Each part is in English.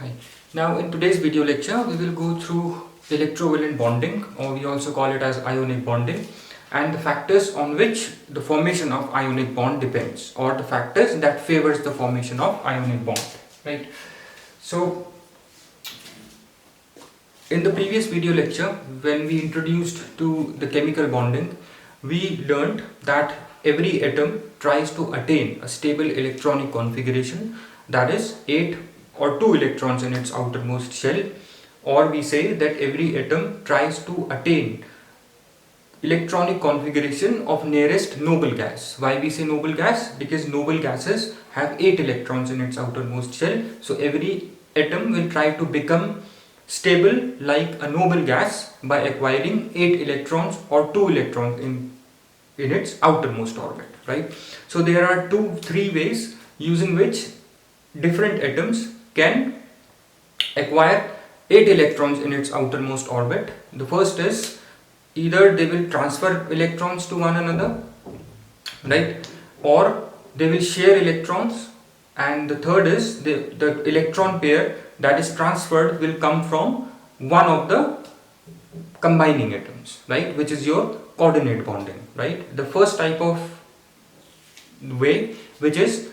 Hi. Now in today's video lecture we will go through electrovalent bonding, or we also call it as ionic bonding, and the factors on which the formation of ionic bond depends, or the factors that favors the formation of ionic bond, right? So in the previous video lecture, when we introduced to the chemical bonding, we learned that every atom tries to attain a stable electronic configuration, that is 8 or 2 electrons in its outermost shell, or we say that every atom tries to attain electronic configuration of nearest noble gas. Why we say noble gas? Because noble gases have 8 electrons in its outermost shell, so every atom will try to become stable like a noble gas by acquiring 8 electrons or 2 electrons in its outermost orbit, right? So there are 3 ways using which different atoms can acquire 8 electrons in its outermost orbit. The first is either they will transfer electrons to one another, right, or they will share electrons, and the third is the electron pair that is transferred will come from one of the combining atoms, right, which is your coordinate bonding, right? The first type of way, which is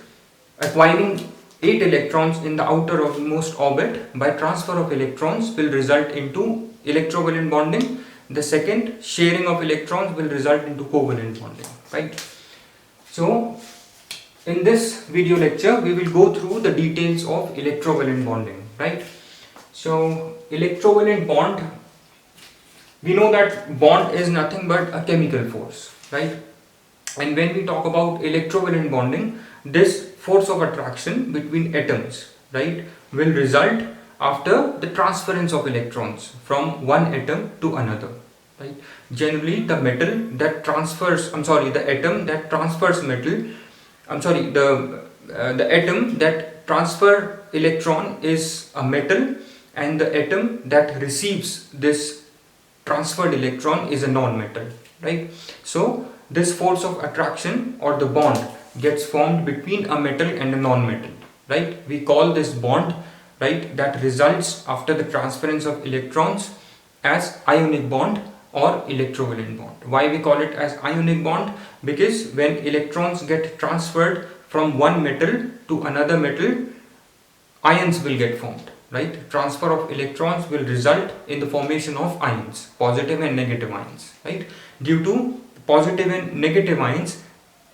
acquiring 8 electrons in the outermost orbit by transfer of electrons, will result into electrovalent bonding. The second, sharing of electrons, will result into covalent bonding, right? So in this video lecture we will go through the details of electrovalent bonding, right? So electrovalent bond, we know that bond is nothing but a chemical force, right? And when we talk about electrovalent bonding, this force of attraction between atoms, right, will result after the transference of electrons from one atom to another, right? Generally the metal that transfers, the atom that transfers metal, the atom that transfer electron is a metal, and the atom that receives this transferred electron is a non-metal, right? So this force of attraction or the bond gets formed between a metal and a non-metal, right? We call this bond, right, that results after the transference of electrons as ionic bond or electrovalent bond. Why we call it as ionic bond? Because when electrons get transferred from one metal to another metal, ions will get formed, right? Transfer of electrons will result in the formation of ions, positive and negative ions, right? Due to positive and negative ions,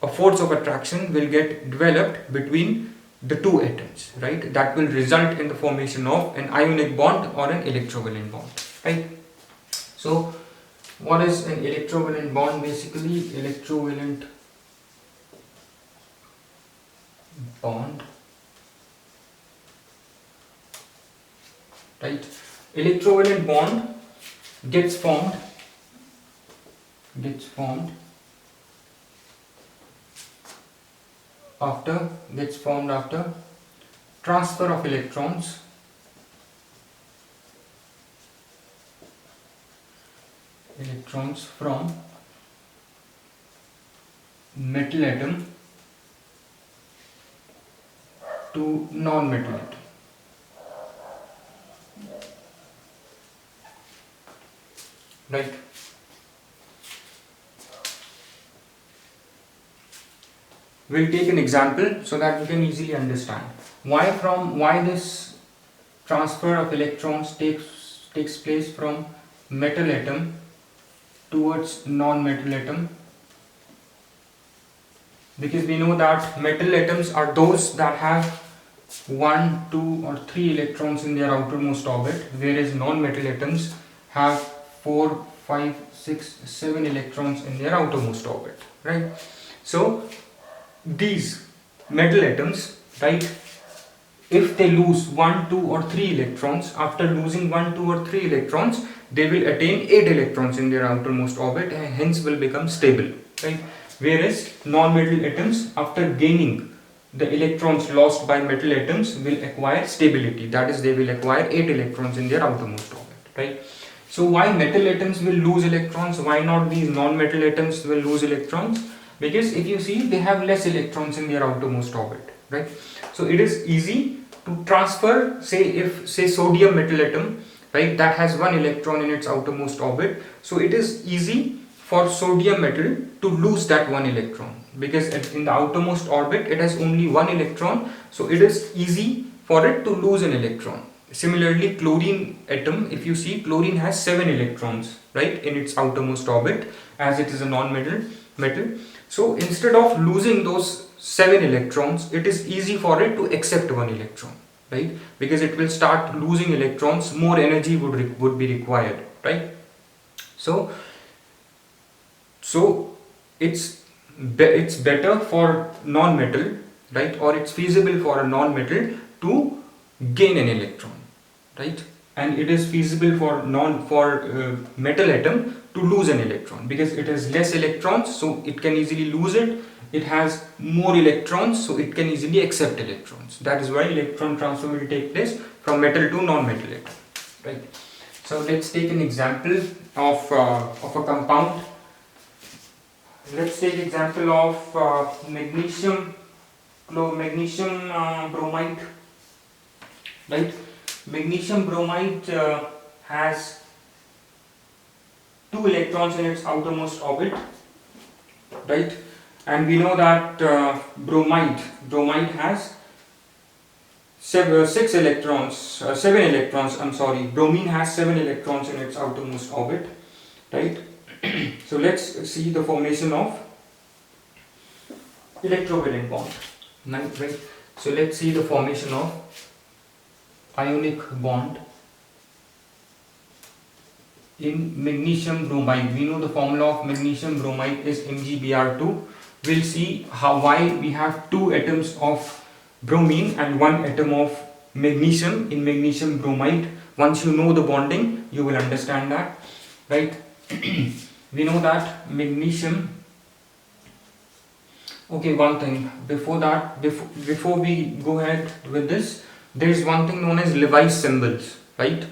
a force of attraction will get developed between the two atoms, right? That will result in the formation of an ionic bond or an electrovalent bond, right? So what is an electrovalent bond? Basically, electrovalent bond, right? Electrovalent bond gets formed after transfer of electrons from metal atom to non-metal atom, right? We'll take an example so that we can easily understand why this transfer of electrons takes place from metal atom towards non-metal atom. Because we know that metal atoms are those that have 1, 2 or 3 electrons in their outermost orbit, whereas non-metal atoms have 4, 5, 6, 7 electrons in their outermost orbit, right? So these metal atoms, right, if they lose 1, 2 or 3 electrons, after losing 1, 2 or 3 electrons, they will attain 8 electrons in their outermost orbit and hence will become stable, right? Whereas non-metal atoms, after gaining the electrons lost by metal atoms, will acquire stability, that is, they will acquire 8 electrons in their outermost orbit, right? So why metal atoms will lose electrons? Why not these non-metal atoms will lose electrons? Because if you see, they have less electrons in their outermost orbit, right? So it is easy to transfer, say sodium metal atom, right, that has one electron in its outermost orbit. So it is easy for sodium metal to lose that one electron, because in the outermost orbit it has only one electron, so it is easy for it to lose an electron. Similarly, chlorine atom, if you see, chlorine has 7 electrons, right, in its outermost orbit, as it is a non-metal. So instead of losing those 7 electrons, it is easy for it to accept one electron, right, because it will start losing electrons, more energy would be required, right. So it's better for non-metal, right, or it's feasible for a non-metal to gain an electron, right, and it is feasible for metal atom to lose an electron, because it has less electrons, so it can easily lose it. It has more electrons, so it can easily accept electrons. That is why electron transfer will take place from metal to non-metal atom, right. So let's take an example of a compound. Let's take example of magnesium bromide, right. Magnesium bromide has 2 electrons in its outermost orbit, right, and we know that bromide has 7 electrons. I'm sorry, bromine has 7 electrons in its outermost orbit, right. So let's see the formation of electrovalent bond, right. So let's see the formation of ionic bond in magnesium bromide. We know the formula of magnesium bromide is MgBr2. We'll see why we have 2 atoms of bromine and 1 atom of magnesium in magnesium bromide. Once you know the bonding, you will understand that, right. We know that magnesium. Okay, one thing before that, before we go ahead with this, there is one thing known as Lewis symbols, right.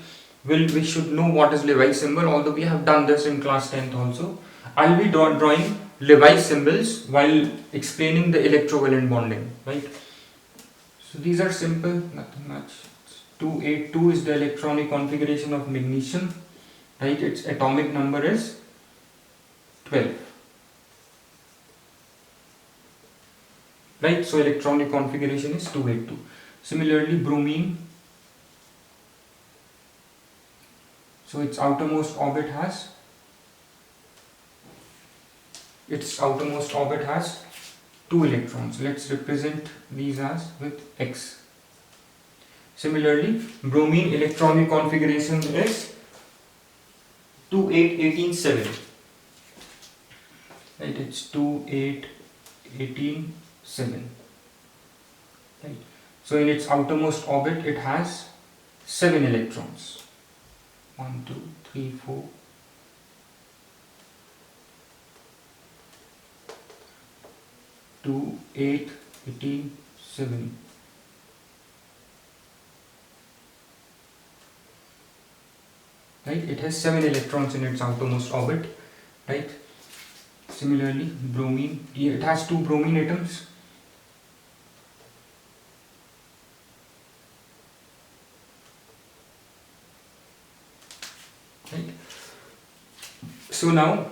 We should know what is Lewis symbol, although we have done this in class 10th also. I'll be drawing Lewis symbols while explaining the electrovalent bonding, right. So these are simple, nothing much. 282 is the electronic configuration of magnesium, right. Its atomic number is 12, right. So electronic configuration is 282. Similarly, bromine, so its outermost orbit has 2 electrons. Let's represent these as with X. Similarly, bromine electronic configuration is 28187, right. It's 28187, right. So in its outermost orbit it has 7 electrons. 1 2 3 4 2 8 18 7, right. It has 7 electrons in its outermost orbit, right. Similarly, bromine, it has 2 bromine atoms, right. So now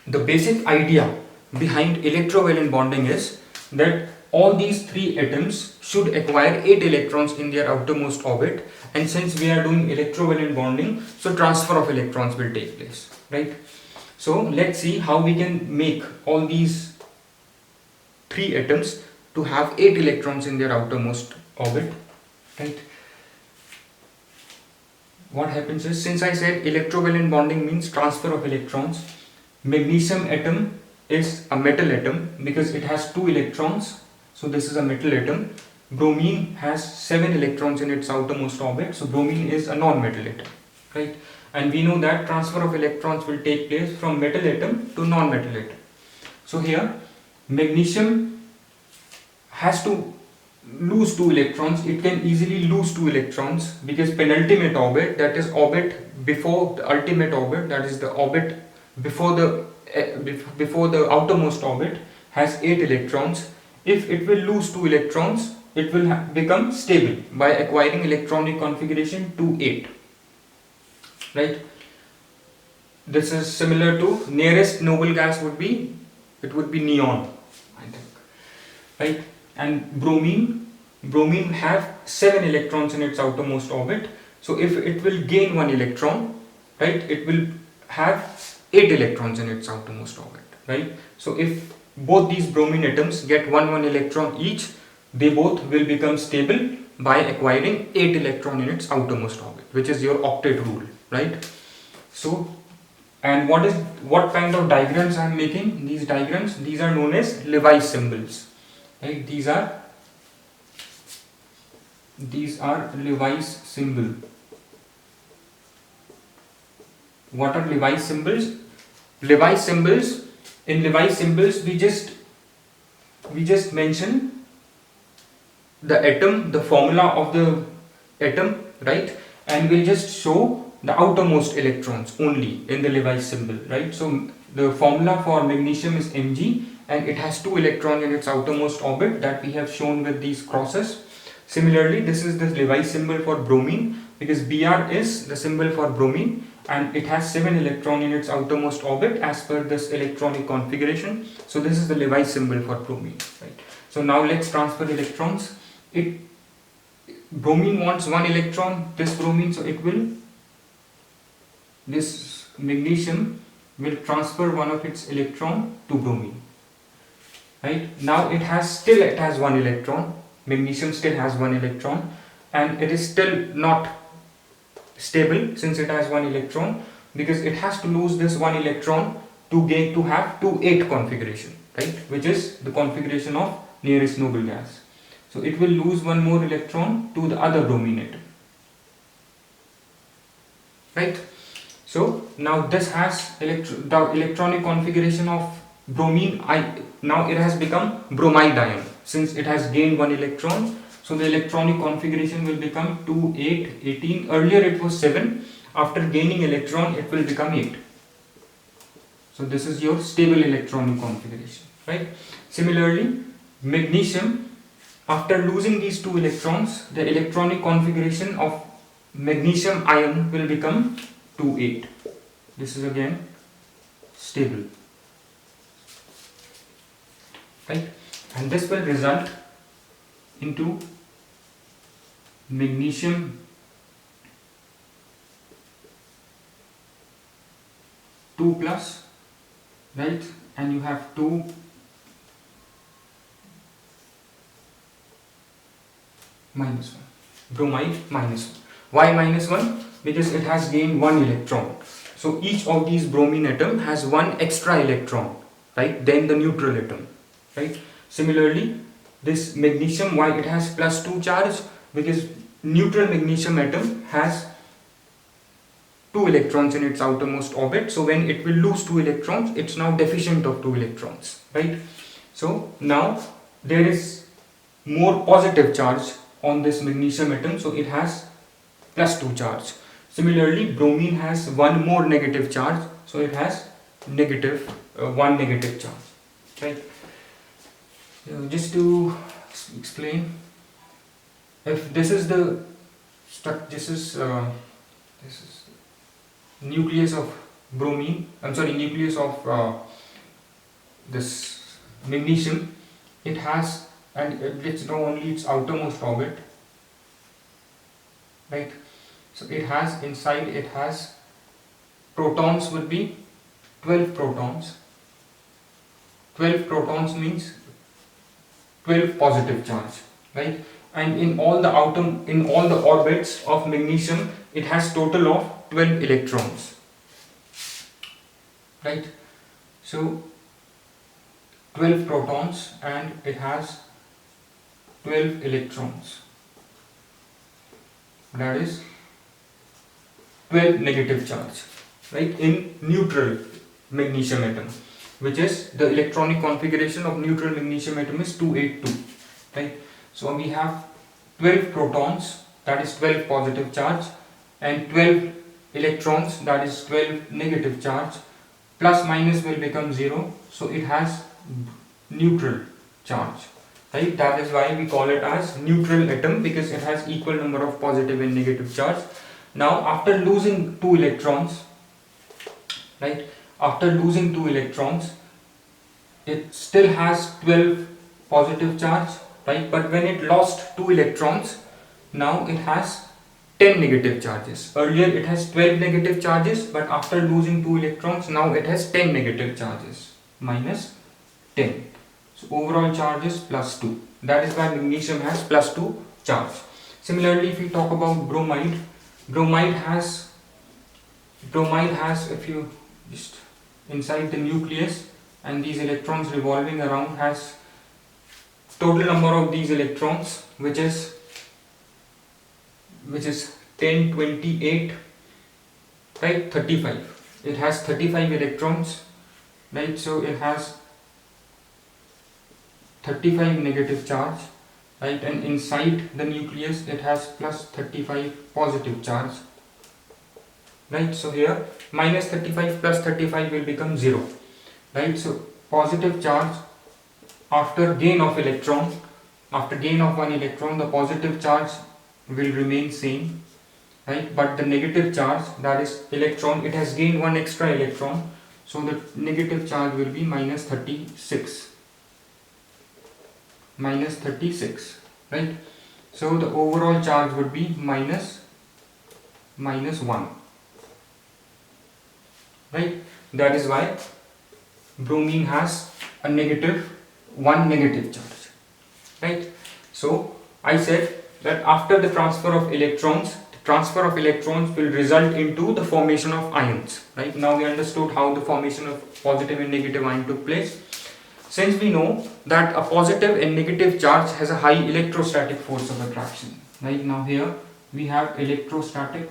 the basic idea behind electrovalent bonding is that all these 3 atoms should acquire 8 electrons in their outermost orbit, and since we are doing electrovalent bonding, so transfer of electrons will take place, right. So let's see how we can make all these 3 atoms to have 8 electrons in their outermost orbit, right. What happens is, since I said electrovalent bonding means transfer of electrons, magnesium atom is a metal atom because it has 2 electrons, so this is a metal atom. Bromine has 7 electrons in its outermost orbit, so bromine is a non-metal atom, right. And we know that transfer of electrons will take place from metal atom to non-metal atom. So here magnesium has to lose 2 electrons. It can easily lose 2 electrons because penultimate orbit, that is orbit before the ultimate orbit, that is the orbit before the outermost orbit, has 8 electrons. If it will lose 2 electrons, it will become stable by acquiring electronic configuration 2-8, right? This is similar to nearest noble gas would be, it would be neon, I think, right? And bromine have 7 electrons in its outermost orbit. So if it will gain 1 electron, right, it will have 8 electrons in its outermost orbit, right? So if both these bromine atoms get 1 electron each, they both will become stable by acquiring 8 electron in its outermost orbit, which is your octet rule, right? So, and what kind of diagrams I am making? These diagrams, these are known as Lewis symbols, right? These are Lewis symbol. What are Lewis symbols? Lewis symbols, in Lewis symbols we just mention the atom, the formula of the atom, right? And we'll just show the outermost electrons only in the Lewis symbol, right? So the formula for magnesium is Mg, and it has 2 electrons in its outermost orbit that we have shown with these crosses. Similarly, this is the Lewis symbol for bromine, because Br is the symbol for bromine, and it has 7 electrons in its outermost orbit as per this electronic configuration. So this is the Lewis symbol for bromine, right? So now let's transfer electrons. Bromine wants 1 electron, this bromine, so this magnesium will transfer one of its electron to bromine, right? Now it has 1 electron, magnesium still has 1 electron, and it is still not stable since it has 1 electron, because it has to lose this 1 electron to have 2-8 configuration, right, which is the configuration of nearest noble gas. So it will lose 1 more electron to the other bromine atom, right? So now this has the electronic configuration of bromine. Now it has become bromide ion since it has gained 1 electron. So the electronic configuration will become 2, 8, 18. Earlier it was 7. After gaining electron, it will become 8. So this is your stable electronic configuration, right? Similarly, magnesium, after losing these 2 electrons, the electronic configuration of magnesium ion will become 2, 8. This is again stable, right? And this will result into magnesium 2 plus, right? And you have 2 minus 1, bromide minus 1. Why minus 1? Because it has gained 1 electron. So each of these bromine atom has 1 extra electron, right? Then the neutral atom, right? Similarly, this magnesium, why it has plus 2 charge? Because neutral magnesium atom has 2 electrons in its outermost orbit. So when it will lose 2 electrons, it's now deficient of 2 electrons, right? So now there is more positive charge on this magnesium atom, so it has plus 2 charge. Similarly, bromine has 1 more negative charge, so it has negative 1 negative charge, right? So just to explain, if this is the this is nucleus of bromine, nucleus of this magnesium, it has, and let's know only its outermost orbit, right? So it has inside, it has protons will be 12 protons. 12 protons means 12 positive charge, right? And in all the orbits of magnesium, it has total of 12 electrons, right? So 12 protons and it has 12 electrons, that is 12 negative charge, right, in neutral magnesium atom, which is the electronic configuration of neutral magnesium atom is 282, right? So we have 12 protons, that is 12 positive charge, and 12 electrons, that is 12 negative charge. Plus minus will become 0, so it has neutral charge, right? That is why we call it as neutral atom, because it has equal number of positive and negative charge. Now after losing two electrons, right, after losing two electrons, it still has 12 positive charge, right? But when it lost two electrons, now it has 10 negative charges. Earlier it has 12 negative charges, but after losing two electrons, now it has 10 negative charges, minus 10. So overall charge is plus 2. That is why magnesium has plus 2 charge. Similarly, if we talk about bromide, bromide has, if you just inside the nucleus and these electrons revolving around, has total number of these electrons, which is 10, 28, right, 35. It has 35 electrons, right? So it has 35 negative charge, right? And inside the nucleus it has plus 35 positive charge, right? So here minus 35 plus 35 will become 0, right? So positive charge after gain of electron, after gain of one electron, the positive charge will remain same, right? But the negative charge, that is electron, it has gained one extra electron, so the negative charge will be minus 36, right? So the overall charge would be minus 1, right? That is why bromine has a one negative charge, right? So I said that after the transfer of electrons, the transfer of electrons will result into the formation of ions, right? Now we understood how the formation of positive and negative ion took place. Since we know that a positive and negative charge has a high electrostatic force of attraction, right? Now here we have electrostatic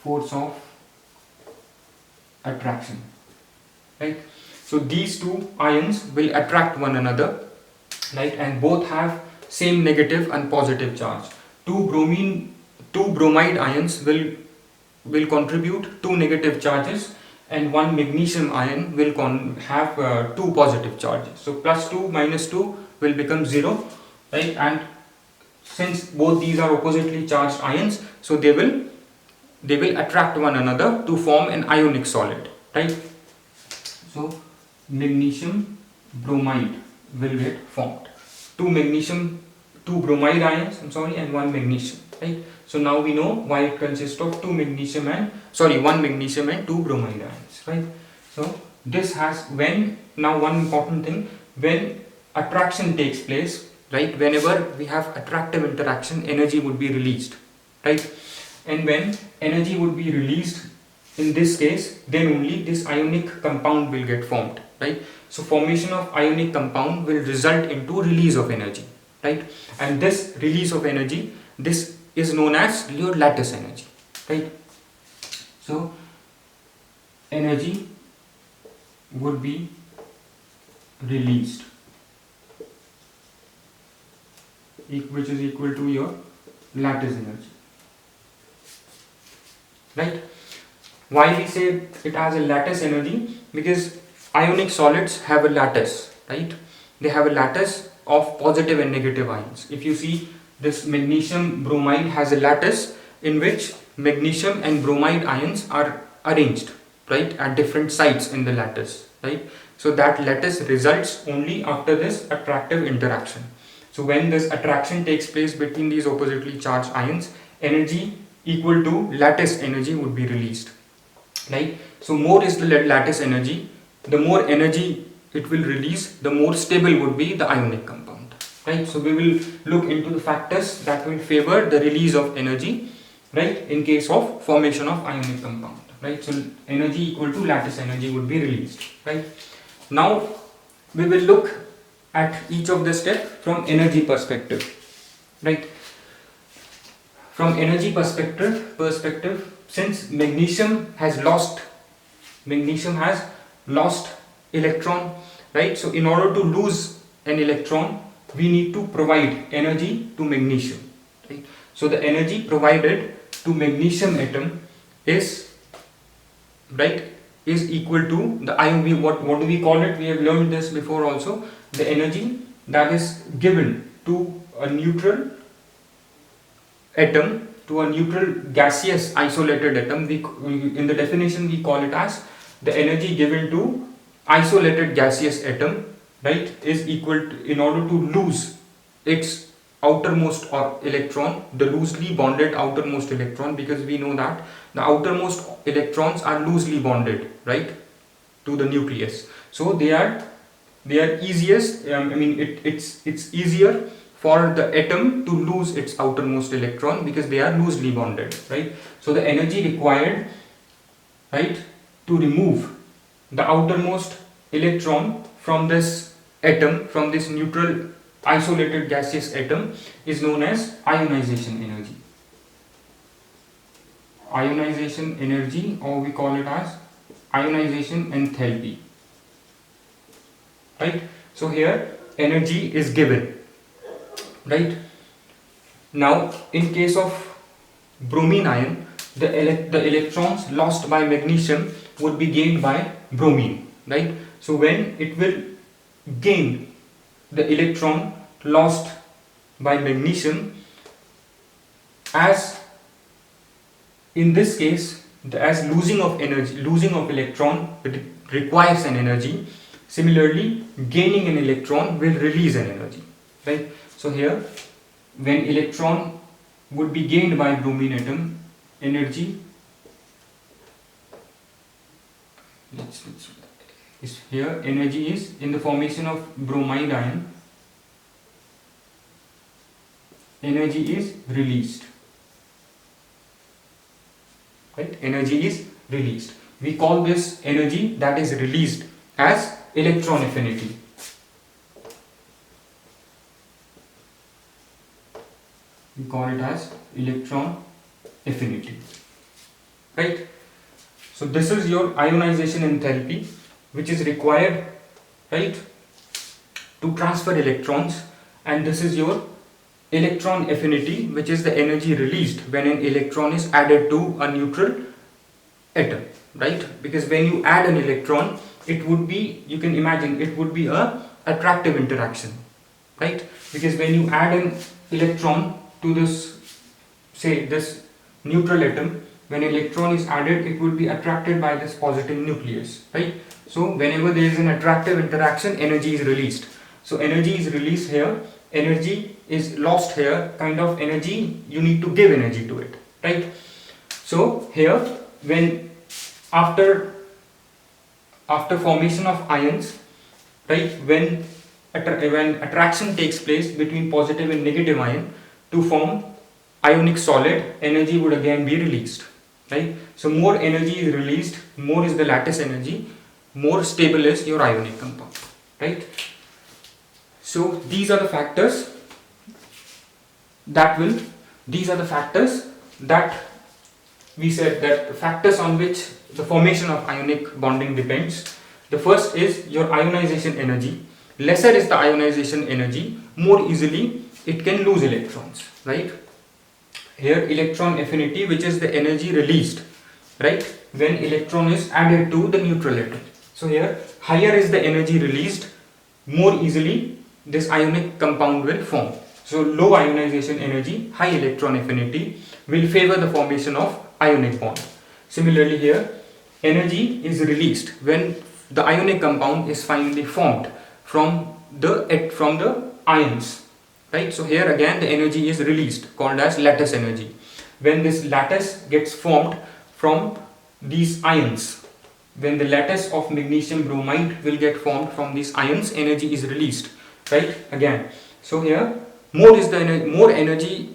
force of attraction, right? So these two ions will attract one another, right? And both have same negative and positive charge. Two bromide ions will contribute two negative charges, and one magnesium ion will have two positive charges. So plus 2 minus 2 will become 0, right? And since both these are oppositely charged ions, so they will attract one another to form an ionic solid, right? So magnesium bromide will get formed. Two bromide ions, and one magnesium, right? So now we know why it consists of one magnesium and two bromide ions, right? So this has, now one important thing, when attraction takes place, right, whenever we have attractive interaction, energy would be released, right? And when energy would be released, in this case, then only this ionic compound will get formed, right? So formation of ionic compound will result into release of energy, right? And this release of energy, this is known as your lattice energy, right? So energy would be released, which is equal to your lattice energy, right? Why we say it has a lattice energy? Because ionic solids have a lattice, right? They have a lattice of positive and negative ions. If you see, this magnesium bromide has a lattice in which magnesium and bromide ions are arranged, right, at different sites in the lattice, right? So that lattice results only after this attractive interaction. So when this attraction takes place between these oppositely charged ions, energy equal to lattice energy would be released, right? So more is the lattice energy, the more energy it will release, the more stable would be the ionic compound, right? So we will look into the factors that will favor the release of energy, right, in case of formation of ionic compound, right? So energy equal to lattice energy would be released, right? Now we will look at each of the steps from energy perspective, right? From energy perspective, since magnesium has lost electron, right? So in order to lose an electron, we need to provide energy to magnesium, right? So the energy provided to magnesium atom is, right, is equal to the ion. What do we call it? We have learned this before also. The energy that is given to a neutral atom, to a neutral gaseous isolated atom, in the definition we call it as the energy given to isolated gaseous atom, right, is equal to, in order to lose its outermost or electron, the loosely bonded outermost electron, because we know that the outermost electrons are loosely bonded, right, to the nucleus. So they are easiest, it's easier for the atom to lose its outermost electron because they are loosely bonded, right. So the energy required, right, to remove the outermost electron from this atom, from this neutral isolated gaseous atom, is known as ionization energy. Ionization energy, or we call it as ionization enthalpy, right. So here energy is given, right. Now in case of bromine ion, the electrons lost by magnesium would be gained by bromine, right. So when it will gain the electron lost by magnesium, as in this case, as losing of energy, losing of electron requires an energy, similarly gaining an electron will release an energy, right. So here when electron would be gained by bromine atom, energy is here, energy is in the formation of bromide ion, energy is released, right, energy is released. We call this energy that is released as electron affinity. We call it as electron affinity, right. So this is your ionization enthalpy, which is required, right, to transfer electrons, and this is your electron affinity, which is the energy released when an electron is added to a neutral atom, right. Because when you add an electron, it would be, you can imagine, it would be a attractive interaction, right. Because when you add an electron to this, say this neutral atom, when electron is added, it would be attracted by this positive nucleus, right. So whenever there is an attractive interaction, energy is released. So energy is released here, energy is lost here, kind of energy, you need to give energy to it, right. So here when after formation of ions, right, when attraction takes place between positive and negative ion to form ionic solid, energy would again be released, right. So more energy is released, more is the lattice energy, more stable is your ionic compound, right. So these are the factors that we said, that factors on which the formation of ionic bonding depends. The first is your ionization energy. Lesser is the ionization energy, more easily it can lose electrons, right. Here electron affinity, which is the energy released, right, when electron is added to the neutral atom. So here higher is the energy released, more easily this ionic compound will form. So low ionization energy, high electron affinity will favor the formation of ionic bond. Similarly here energy is released when the ionic compound is finally formed from the ions, right. So here again the energy is released, called as lattice energy. When this lattice gets formed from these ions, when the lattice of magnesium bromide will get formed from these ions, energy is released, right, again. So here more is the energy,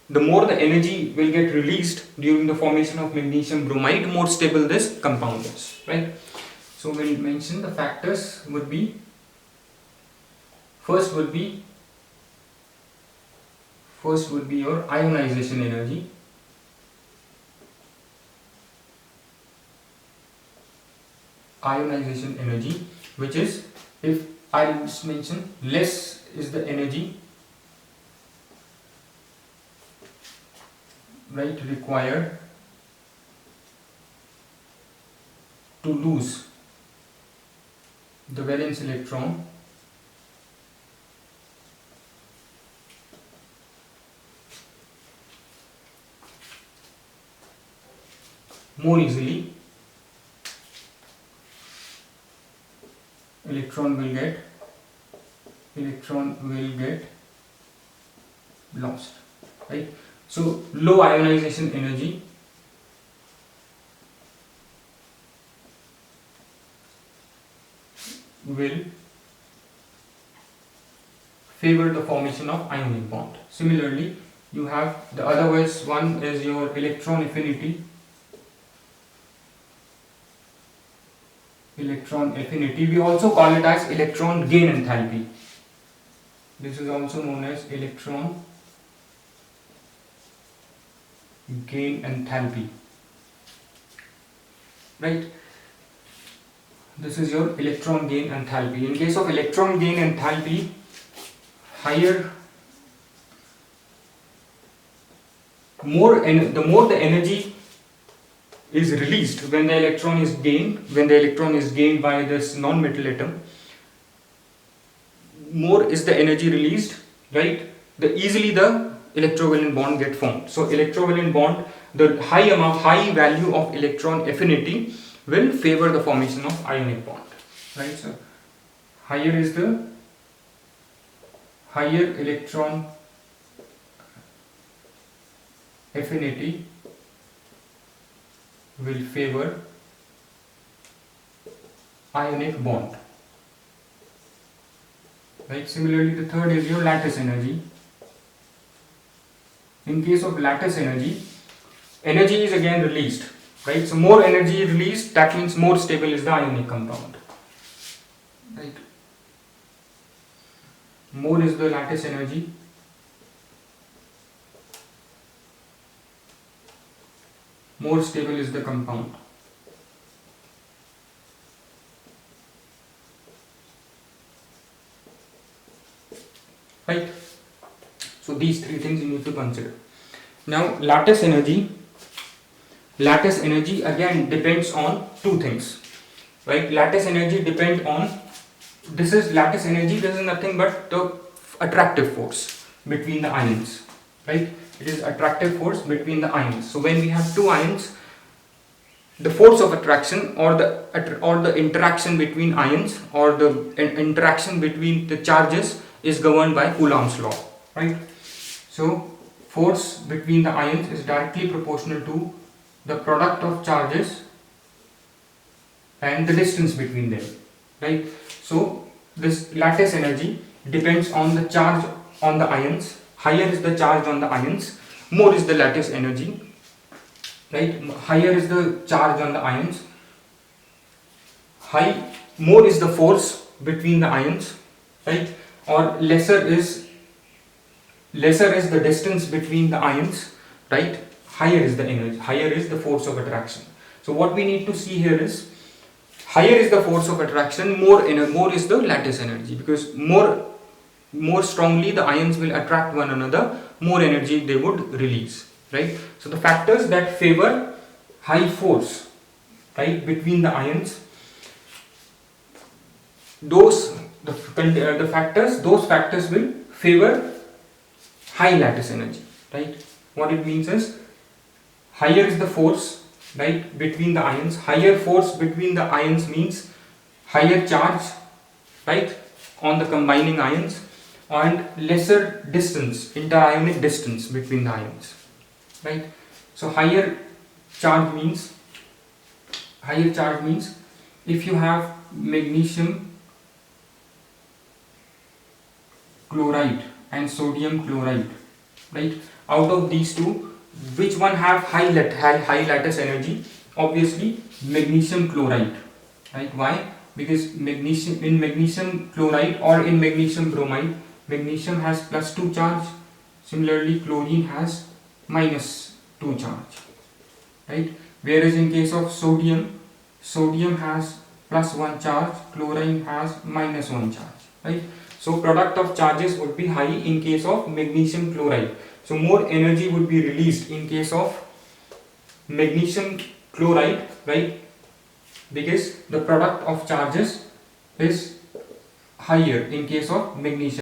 the more the energy will get released during the formation of magnesium bromide, more stable this compound is, right. So we'll mention the factors would be, first would be your ionization energy. Ionization energy, which is, if I just mention, less is the energy, right, required to lose the valence electron more easily, electron will get lost, right? So low ionization energy will favor the formation of ionic bond. Similarly, you have the otherwise one is your electron affinity. Electron affinity, we also call it as electron gain enthalpy. This is also known as electron gain enthalpy, right? This is your electron gain enthalpy. In case of electron gain enthalpy, the more the energy is released when the electron is gained by this non-metal atom, more is the energy released, right? The easily the electrovalent bond get formed. So electrovalent bond, the high value of electron affinity will favor the formation of ionic bond, right? So higher electron affinity will favor ionic bond, right? Similarly, the third is your lattice energy. In case of lattice energy is again released, right? So more energy released, that means more stable is the ionic compound, right? More is the lattice energy, more stable is the compound. Right? So these three things you need to consider. Now lattice energy again depends on two things, right? Lattice energy depends on, this is nothing but the attractive force between the ions, right? It is attractive force between the ions. So when we have two ions, the force of attraction or the interaction between ions or the interaction between the charges is governed by Coulomb's law, right? So force between the ions is directly proportional to the product of charges and the distance between them, right? So this lattice energy depends on the charge on the ions. Higher is the charge on the ions, more is the lattice energy, right? Higher is the charge on the ions, more is the force between the ions, right? Or lesser is the distance between the ions, right? Higher is the energy, higher is the force of attraction. So what we need to see here is, higher is the force of attraction, more is the lattice energy, because more strongly the ions will attract one another, more energy they would release, right? So the factors that favor high force, right, between the ions, those factors will favor high lattice energy, right? What it means is, higher is the force, right, between the ions. Higher force between the ions means higher charge, right, on the combining ions, and lesser distance, interionic distance between the ions, right? So higher charge means if you have magnesium chloride and sodium chloride, right, out of these two, which one have high lattice energy? Obviously magnesium chloride, right? Why? Because in magnesium chloride or in magnesium bromide, magnesium has +2 charge, similarly chlorine has -2 charge, right? Whereas in case of sodium has +1 charge, chlorine has -1 charge, right? So product of charges would be high in case of magnesium chloride. So more energy would be released in case of magnesium chloride, right? because the product of charges is higher in case of magnesium.